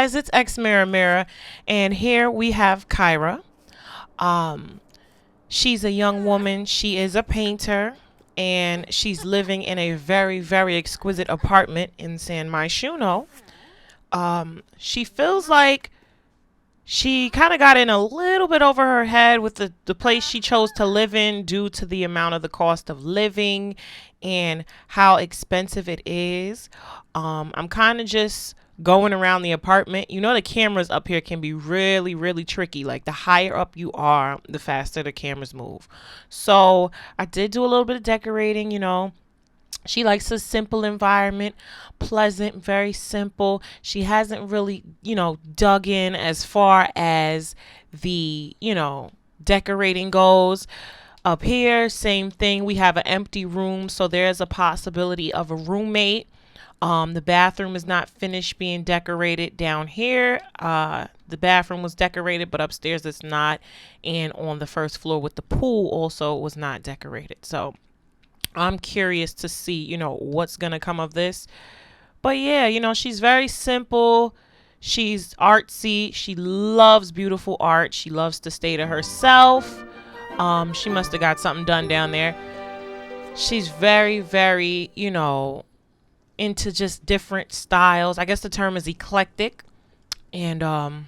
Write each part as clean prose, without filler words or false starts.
guys, it's Xmiramira, and here we have Kyra. Um, she's a young woman. She is a painter, and she's living in a very, very exquisite apartment in San Myshuno. She feels like she kind of got in a little bit over her head with the place she chose to live in due to the amount of the cost of living and how expensive it is. I'm kind of just going around the apartment. You know, the cameras up here can be really, really tricky. Like the higher up you are, the faster the cameras move. So I did do a little bit of decorating, you know. She likes a simple environment, pleasant, very simple. She hasn't really, dug in as far as the decorating goes. Up here, same thing. We have an empty room, so there's a possibility of a roommate. The bathroom is not finished being decorated down here. The bathroom was decorated, but upstairs it's not. And on the first floor with the pool also was not decorated. So I'm curious to see, what's going to come of this. But yeah, she's very simple. She's artsy. She loves beautiful art. She loves to stay to herself. She must have got something done down there. She's very, very, into just different styles. I guess the term is eclectic. And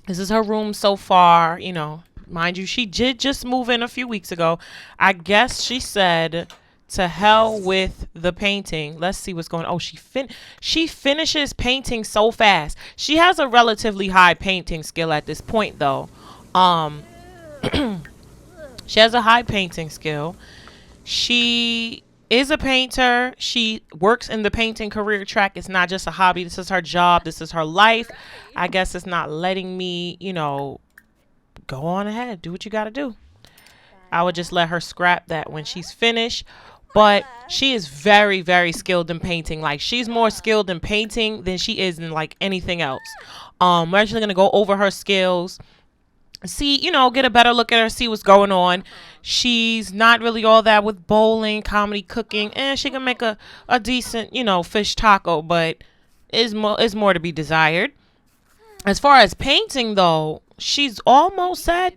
this is her room so far, Mind you, she did just move in a few weeks ago. I guess she said to hell with the painting. Let's see what's going on. Oh, she finishes painting so fast. She has a relatively high painting skill at this point though. She has a high painting skill. She is a painter. She works in the painting career track. It's not just a hobby. This is her job. This is her life. I guess it's not letting me, go on ahead. Do what you got to do. I would just let her scrap that when she's finished. But she is very, very skilled in painting. Like, she's more skilled in painting than she is in, like, anything else. We're actually going to go over her skills. See, get a better look at her, see what's going on. She's not really all that with bowling, comedy, cooking, and she can make a decent, fish taco, but is more to be desired. As far as painting, though, she's almost at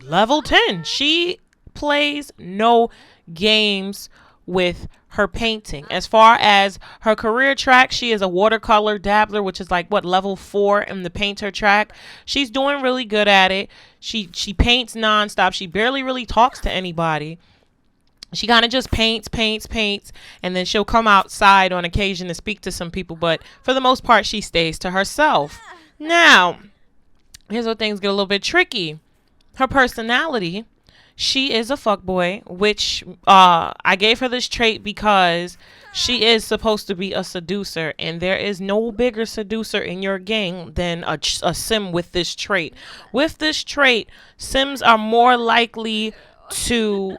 level 10. She plays no games with her painting. As far as her career track, she is a watercolor dabbler, which is like level 4 in the painter track. She's doing really good at it. She paints nonstop. She barely really talks to anybody. She kind of just paints, and then she'll come outside on occasion to speak to some people, but for the most part she stays to herself. Now, here's where things get a little bit tricky. Her personality. She is a fuckboy, which I gave her this trait because she is supposed to be a seducer, and there is no bigger seducer in your gang than a sim with this trait. With this trait, sims are more likely to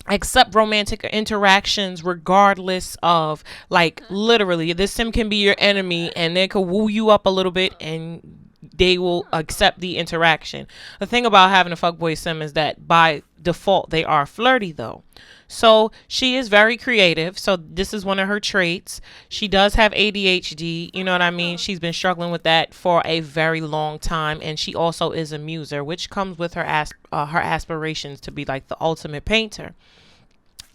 accept romantic interactions regardless of, like, literally, this sim can be your enemy and they could woo you up a little bit and they will accept the interaction. The thing about having a fuckboy sim is that by default they are flirty though. So she is very creative. So this is one of her traits. She does have ADHD. You know what I mean? She's been struggling with that for a very long time. And she also is a muser, which comes with her her aspirations to be like the ultimate painter.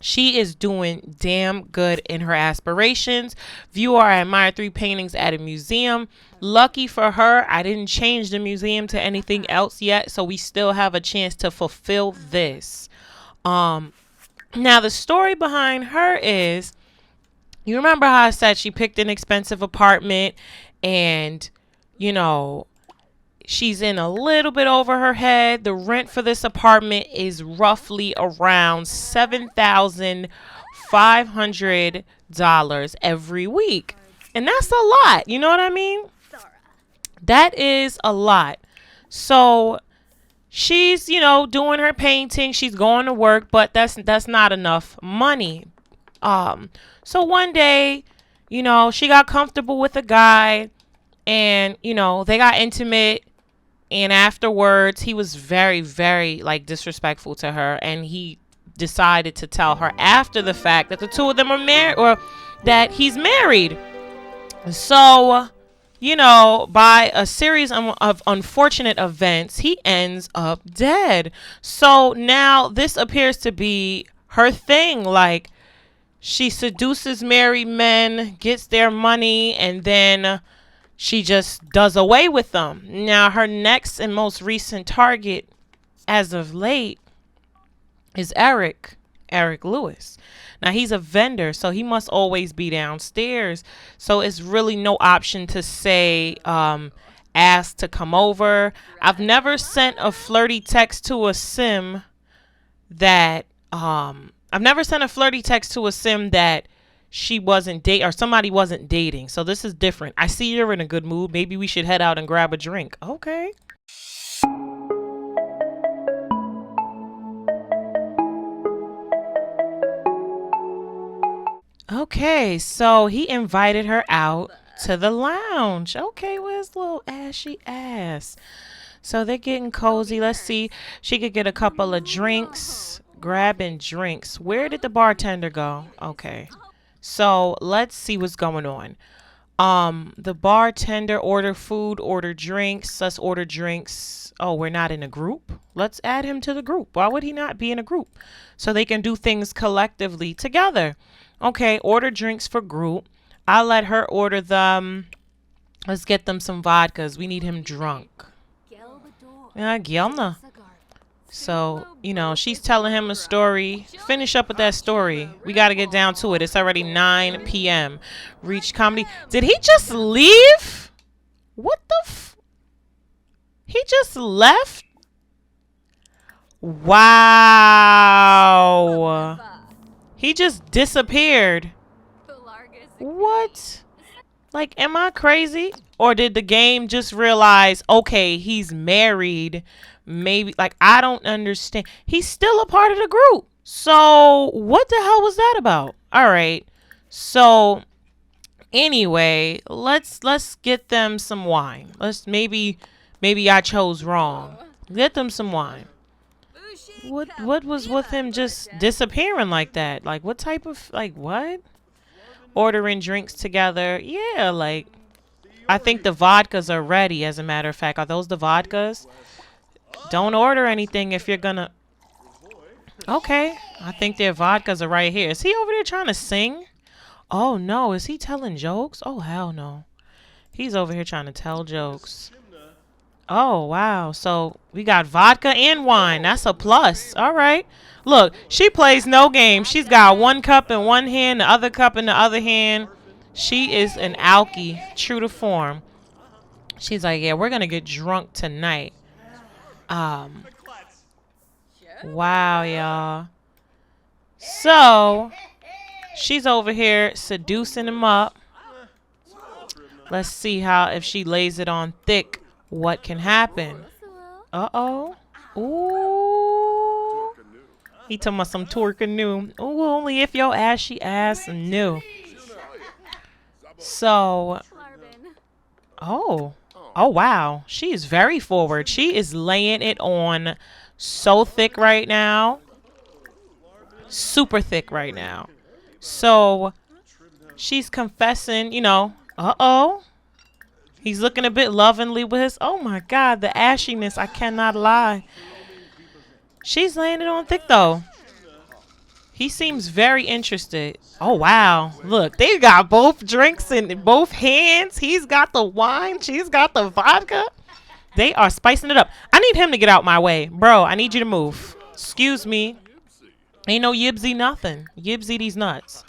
She is doing damn good in her aspirations. View or admire 3 paintings at a museum. Lucky for her, I didn't change the museum to anything else yet, so we still have a chance to fulfill this. Now the story behind her is, you remember how I said she picked an expensive apartment and, she's in a little bit over her head. The rent for this apartment is roughly around $7,500 every week. And that's a lot. You know what I mean? That is a lot. So she's, doing her painting. She's going to work, but that's not enough money. So one day, she got comfortable with a guy and, they got intimate. And afterwards, he was very, very, disrespectful to her. And he decided to tell her after the fact that the two of them are married, or that he's married. So you know, by a series of unfortunate events, he ends up dead. So now this appears to be her thing. Like, she seduces married men, gets their money, and then she just does away with them. Now, her next and most recent target as of late is Eric Lewis. Now, he's a vendor, so he must always be downstairs. So it's really no option to say, ask to come over. I've never sent a flirty text to a sim that, I've never sent a flirty text to a sim that she wasn't date or somebody wasn't dating. So this is different. I see you're in a good mood. Maybe we should head out and grab a drink. Okay. Okay, so he invited her out to the lounge. Okay, where's little ashy ass? So they're getting cozy. Let's see. She could get a couple of drinks. Grabbing drinks. Where did the bartender go? Okay. So let's see what's going on. The bartender order food, order drinks. Let's order drinks. Oh, we're not in a group. Let's add him to the group. Why would he not be in a group? So they can do things collectively together. Okay, order drinks for group. I'll let her order them. Let's get them some vodkas. We need him drunk. Yeah, Gelna. So, you know, she's telling him a story. Finish up with that story. We got to get down to it. It's already 9 p.m. Reach comedy. Did he just leave? What the he just left? Wow. He just disappeared. What? Like, am I crazy? Or did the game just realize, okay, he's married? Maybe, like, I don't understand. He's still a part of the group. So what the hell was that about? All right. So anyway, let's get them some wine. Maybe I chose wrong. Get them some wine. What was with him just disappearing like that? Like, what type of, like, what? Ordering drinks together. Yeah, like, I think the vodkas are ready, as a matter of fact. Are those the vodkas? Don't order anything if you're gonna... Okay, I think their vodkas are right here. Is he over there trying to sing? Oh, no. Is he telling jokes? Oh, hell no. He's over here trying to tell jokes. Oh, wow. So we got vodka and wine. That's a plus. All right. Look, she plays no game. She's got one cup in one hand, the other cup in the other hand. She is an alkie, true to form. She's like, yeah, we're going to get drunk tonight. Wow, y'all. So she's over here seducing him up. Let's see how, if she lays it on thick, what can happen. Uh-oh. Ooh. He talking about some twerking. Ooh, only if your ashy ass knew. So, oh. Oh, wow. She is very forward. She is laying it on so thick right now. Super thick right now. So, she's confessing, you know, uh-oh. He's looking a bit lovingly with his, oh my God, the ashiness. I cannot lie. She's laying it on thick, though. He seems very interested. Oh, wow. Look, they got both drinks in both hands. He's got the wine. She's got the vodka. They are spicing it up. I need him to get out my way. Bro, I need you to move. Excuse me. Ain't no yibsy nothing. Yibsy these nuts.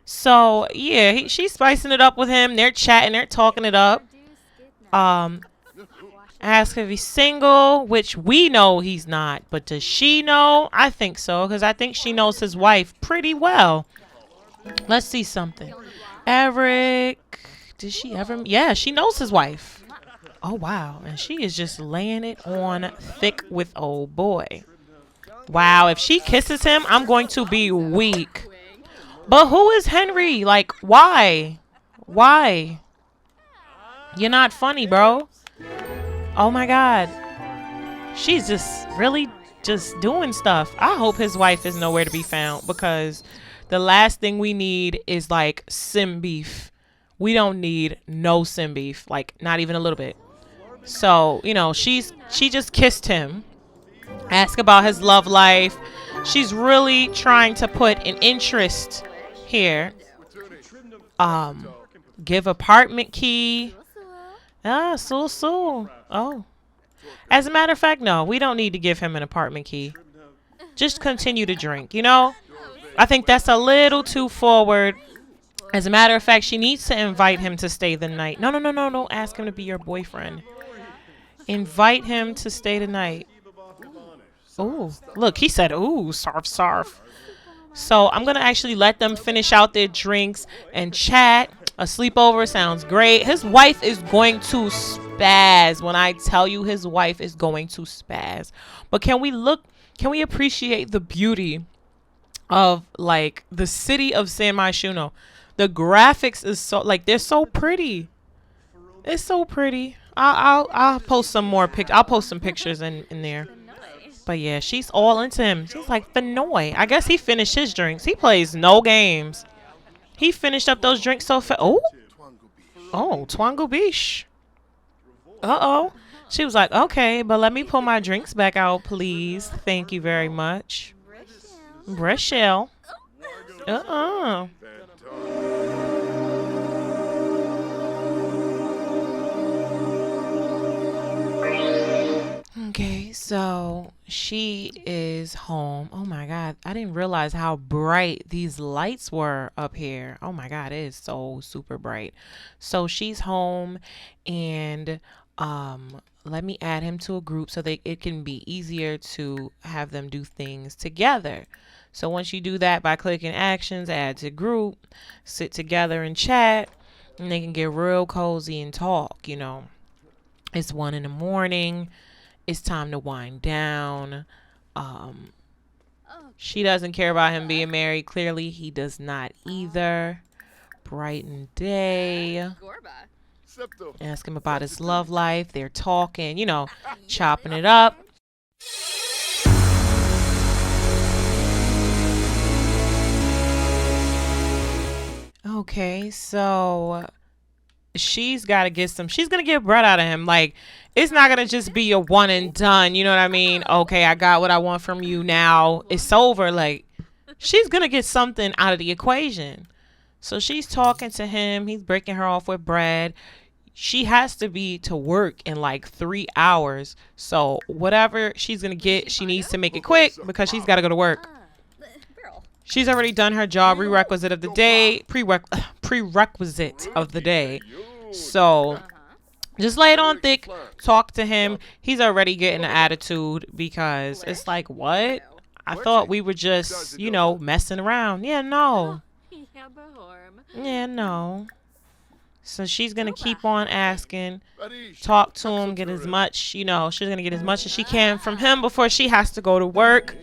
So, yeah, she's spicing it up with him. They're chatting. They're talking it up. Ask if he's single, which we know he's not. But does she know? I think so, because I think she knows his wife pretty well. Let's see something. Eric, did she ever? Yeah, she knows his wife. Oh, wow. And she is just laying it on thick with old boy. Wow, if she kisses him, I'm going to be weak. But who is Henry? Like, why? Why? You're not funny, bro. Oh my God. She's just really just doing stuff. I hope his wife is nowhere to be found, because the last thing we need is like sim beef We don't need no sim beef, like not even a little bit. So, you know, she just kissed him, ask about his love life. She's really trying to put an interest here. Um, give apartment key. Ah, so. Oh. As a matter of fact, no, we don't need to give him an apartment key. Just continue to drink, you know? I think that's a little too forward. As a matter of fact, she needs to invite him to stay the night. No. Don't ask him to be your boyfriend. Invite him to stay the night. Oh, look, he said, ooh, sarf. So I'm going to actually let them finish out their drinks and chat. A sleepover sounds great. His wife is going to spaz. When I tell you his wife is going to spaz. But can we appreciate the beauty of like the city of San Myshuno? The graphics is so like they're so pretty. It's so pretty. I'll post some more pictures. I'll post some pictures in there. But yeah, she's all into him. She's like Fenoy. I guess he finished his drinks. He plays no games. He finished up those drinks so fast. Oh, Twango Beach. She was like, okay, but let me pull my drinks back out, please. Thank you very much. Brishel. Okay, so she is home. Oh my God, I didn't realize how bright these lights were up here. Oh my God, it is so super bright. So she's home, and let me add him to a group so that it can be easier to have them do things together. So once you do that by clicking actions, add to group, sit together and chat, and they can get real cozy and talk, you know. It's 1 in the morning. It's time to wind down. She doesn't care about him being married. Clearly, he does not either. Brighten day. Ask him about his love life. They're talking, you know, chopping it up. Okay, so she's got to get she's going to get bread out of him. Like, it's not going to just be a one and done. You know what I mean? Okay, I got what I want from you. Now it's over. Like, she's going to get something out of the equation. So she's talking to him. He's breaking her off with bread. She has to be to work in like 3 hours. So whatever she's going to get, she needs to make it quick because she's got to go to work. She's already done her job. Prerequisite of the day. Prerequisite of the day. So just lay it on thick. Talk to him. He's already getting an attitude because it's like, what? I thought we were just, you know, messing around. Yeah, no. Yeah, no. So she's going to keep on asking. Talk to him. Get as much, you know, she's going to get as much as she can from him before she has to go to work.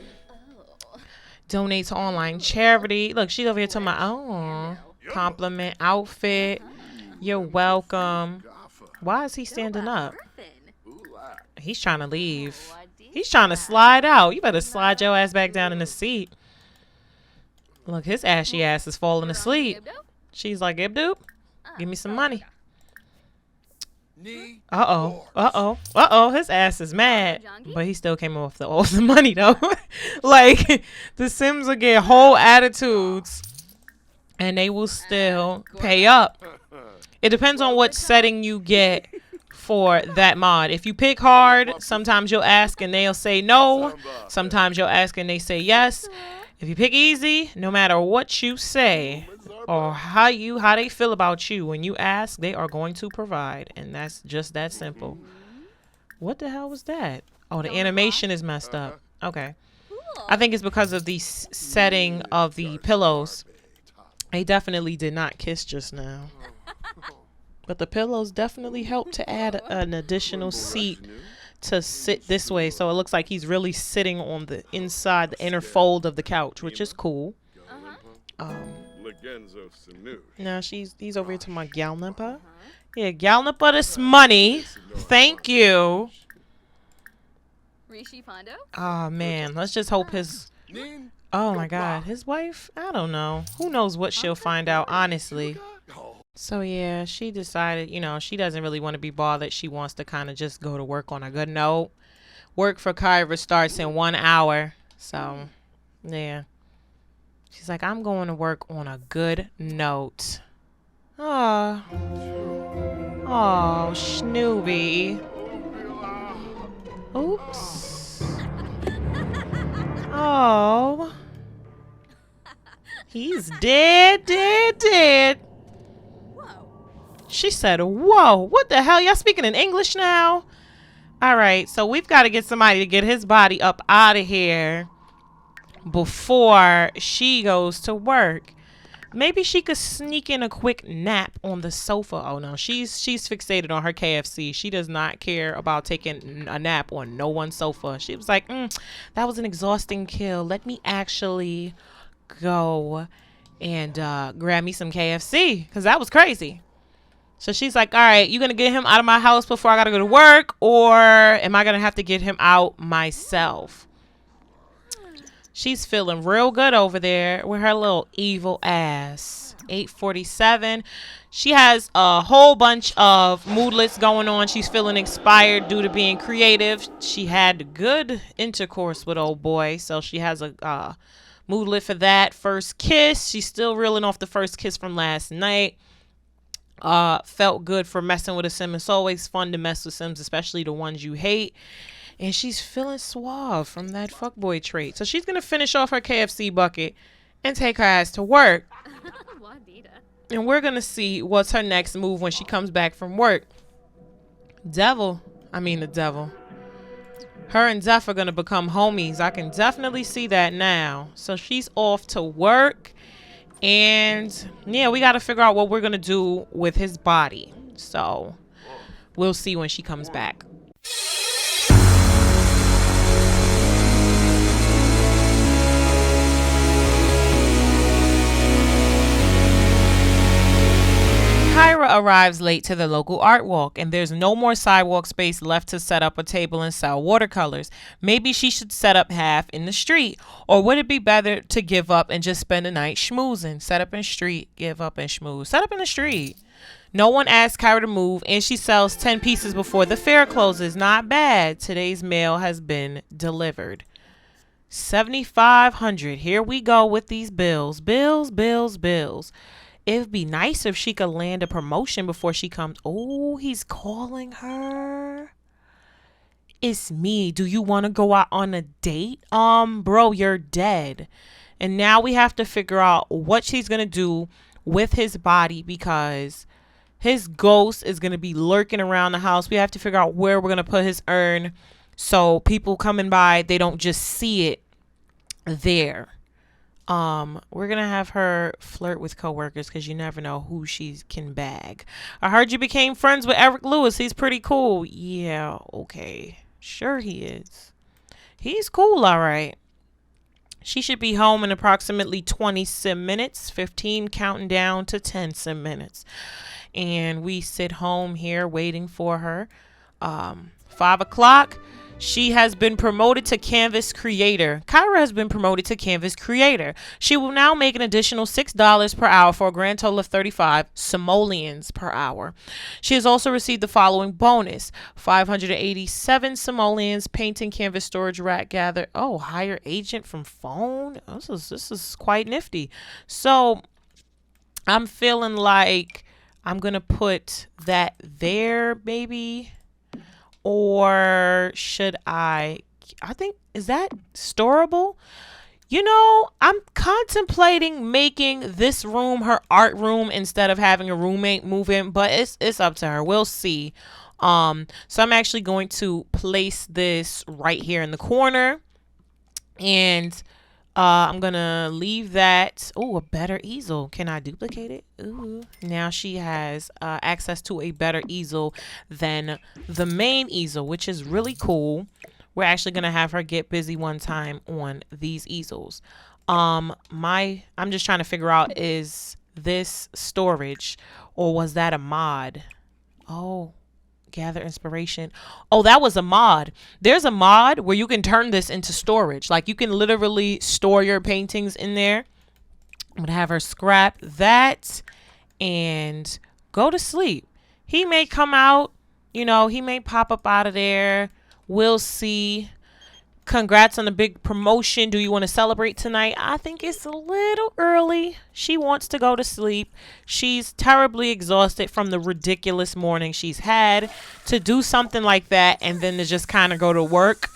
Donate to online charity. Look, she's over here talking about, oh, compliment outfit. You're welcome. Why is he standing up? He's trying to leave. He's trying to slide out. You better slide your ass back down in the seat. Look, his ashy ass is falling asleep. She's like, Ibdoop, give me some money. Uh-oh. His ass is mad. But he still came off all the money, though. Like, the Sims will get whole attitudes, and they will still pay up. It depends on what setting you get for that mod. If you pick hard, sometimes you'll ask and they'll say no. Sometimes you'll ask and they say yes. If you pick easy, no matter what you say or how they feel about you, when you ask, they are going to provide. And that's just that simple. What the hell was that? Oh, the animation is messed up. Okay. I think it's because of the setting of the pillows. They definitely did not kiss just now. But the pillows definitely help to add an additional seat to sit this way. So it looks like he's really sitting on the inside, the inner fold of the couch, which is cool. Now he's over here to my Galnipa. Yeah, Galnipa this money. Thank you. Oh, man. Let's just hope his... Oh, my God. His wife? I don't know. Who knows what she'll find out, honestly. So yeah, she decided, she doesn't really want to be bothered. She wants to kind of just go to work on a good note. Work for Kyra starts in 1 hour. So yeah. She's like, I'm going to work on a good note. Oh, oh, Snoopy. Oops. Oh. He's dead, dead, dead. She said, whoa, what the hell? Y'all speaking in English now? All right, so we've got to get somebody to get his body up out of here before she goes to work. Maybe she could sneak in a quick nap on the sofa. Oh no, she's fixated on her KFC. She does not care about taking a nap on no one's sofa. She was like, that was an exhausting kill. Let me actually go and grab me some KFC because that was crazy. So she's like, all right, you going to get him out of my house before I got to go to work, or am I going to have to get him out myself? She's feeling real good over there with her little evil ass. 8:47. She has a whole bunch of moodlets going on. She's feeling inspired due to being creative. She had good intercourse with old boy, so she has a moodlet for that. First kiss. She's still reeling off the first kiss from last night. Felt good for messing with a sim. It's always fun to mess with sims, especially the ones you hate. And she's feeling suave from that fuckboy trait. So she's gonna finish off her KFC bucket and take her ass to work. And we're gonna see what's her next move when she comes back from work. The devil. Her and Zeph are gonna become homies. I can definitely see that now. So she's off to work. And yeah, we got to figure out what we're going to do with his body. So we'll see when she comes back. Kyra arrives late to the local art walk, and there's no more sidewalk space left to set up a table and sell watercolors. Maybe she should set up half in the street. Or would it be better to give up and just spend the night schmoozing? Set up in street, give up and schmooze. Set up in the street. No one asked Kyra to move, and she sells 10 pieces before the fair closes. Not bad. Today's mail has been delivered. 7,500. Here we go with these bills. Bills. It would be nice if she could land a promotion before she comes. Oh, he's calling her. It's me. Do you want to go out on a date? Bro, you're dead. And now we have to figure out what she's going to do with his body because his ghost is going to be lurking around the house. We have to figure out where we're going to put his urn so people coming by, they don't just see it there. We're gonna have her flirt with coworkers because you never know who she can bag. I heard you became friends with Eric Lewis. He's pretty cool. Yeah, okay. Sure he is. He's cool, all right. She should be home in approximately 20 sim minutes, 15 counting down to 10 sim minutes. And we sit home here waiting for her. 5 o'clock. She has been promoted to Canvas Creator. Kyra has been promoted to Canvas Creator. She will now make an additional $6 per hour for a grand total of 35 simoleons per hour. She has also received the following bonus: 587 simoleons, painting, canvas, storage rack, gather. Oh, hire agent from phone. This is quite nifty. So I'm feeling like I'm going to put that there, maybe. Or should I think, is that storable? I'm contemplating making this room her art room instead of having a roommate move in, but it's up to her. We'll see. So I'm actually going to place this right here in the corner, and I'm gonna leave that. Oh, a better easel. Can I duplicate it? Ooh. Now she has access to a better easel than the main easel, which is really cool. We're actually gonna have her get busy one time on these easels. I'm just trying to figure out, is this storage or was that a mod? Oh, gather inspiration. Oh, that was a mod. There's a mod where you can turn this into storage. Like you can literally store your paintings in there. I'm gonna have her scrap that and go to sleep. He may come out, he may pop up out of there. We'll see. Congrats on the big promotion. Do you want to celebrate tonight? I think it's a little early. She wants to go to sleep. She's terribly exhausted from the ridiculous morning she's had. To do something like that and then to just kind of go to work.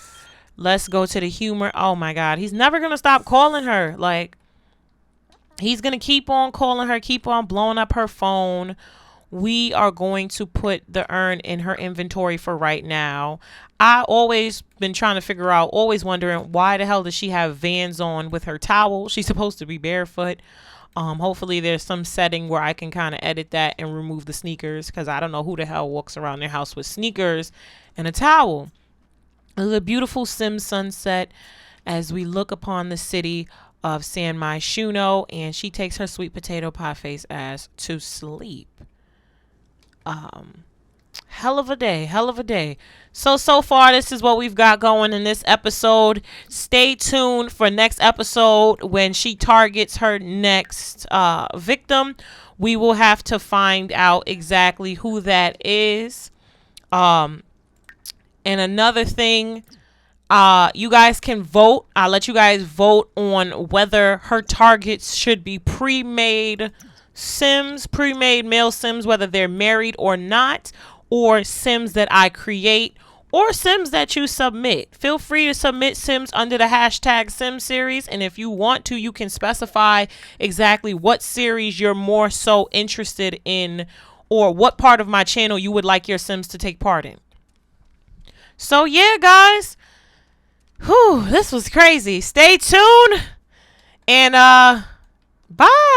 Let's go to the humor. Oh my God. He's never going to stop calling her. Like, he's going to keep on calling her, keep on blowing up her phone. We are going to put the urn in her inventory for right now. I always been trying to figure out, always wondering, why the hell does she have Vans on with her towel? She's supposed to be barefoot. Hopefully there's some setting where I can kind of edit that and remove the sneakers, because I don't know who the hell walks around their house with sneakers and a towel. It's a beautiful Sim sunset as we look upon the city of San Myshuno, and she takes her sweet potato pie face ass to sleep. Hell of a day, hell of a day. So far this is what we've got going in this episode. Stay tuned for next episode when she targets her next victim. We will have to find out exactly who that is. And another thing, you guys can vote. I'll let you guys vote on whether her targets should be pre-made Sims, pre-made male Sims, whether they're married or not, or Sims that I create, or Sims that you submit. Feel free to submit Sims under the hashtag Sim series, and if you want to, you can specify exactly what series you're more so interested in, or what part of my channel you would like your Sims to take part in. So yeah, guys, this was crazy. Stay tuned, and bye.